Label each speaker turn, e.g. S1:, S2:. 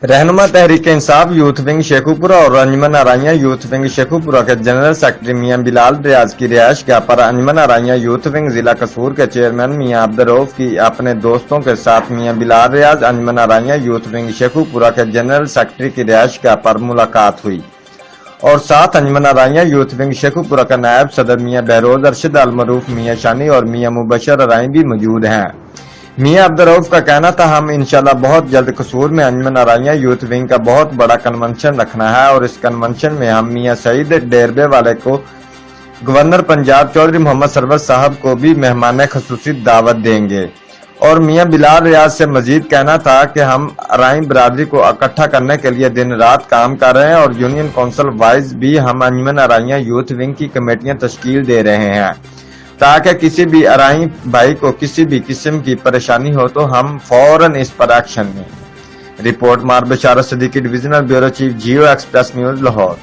S1: रहनुमा Tehreek Insaf youth wing Sheikhupura और अंजुमन आराइयां youth wing Sheikhupura के जनरल सेक्रेटरी मियां बिलाल रियाज की रिहायशगाह पर अंजुमन आराइयां यूथ विंग जिला कसूर के चेयरमैन मियां अब्दुर्रऊफ की अपने दोस्तों के साथ मियां बिलाल रियाज अंजुमन आराइयां यूथ विंग शेखुपुरा के जनरल सेक्रेटरी की रिहायशगाह पर मुलाकात हुई और साथ अंजुमन आराइयां यूथ विंग शेखुपुरा का नायब सदर मियां बहरोज अरशद अल मरूफ मियां शानी और मियां मुबशर आराई भी मौजूद हैं। मियां अब्दुर्रऊफ का कहना था, हम इंशाल्लाह बहुत जल्द कसूर में अंजुमन आराइयां यूथ विंग का बहुत बड़ा कन्वेंशन रखना है और इस कन्वेंशन में हम मियां सईद डेरबे वाले को, गवर्नर पंजाब चौधरी मोहम्मद सरवर साहब को भी मेहमान खसूसी दावत देंगे। और मियां बिलाल रियाज से मजीद कहना था कि हम अराई बरादरी को इकट्ठा करने के लिए दिन रात काम कर रहे हैं और यूनियन काउंसिल वाइज भी हम अंजुमन आराइयां यूथ विंग की कमेटियां तश्कील दे रहे हैं ताकि किसी भी अराई भाई को किसी भी किस्म की परेशानी हो तो हम फौरन इस पर एक्शन लें। रिपोर्ट मार बशारत सिद्दीकी, डिविजनल ब्यूरो चीफ, जियो एक्सप्रेस न्यूज, लाहौर।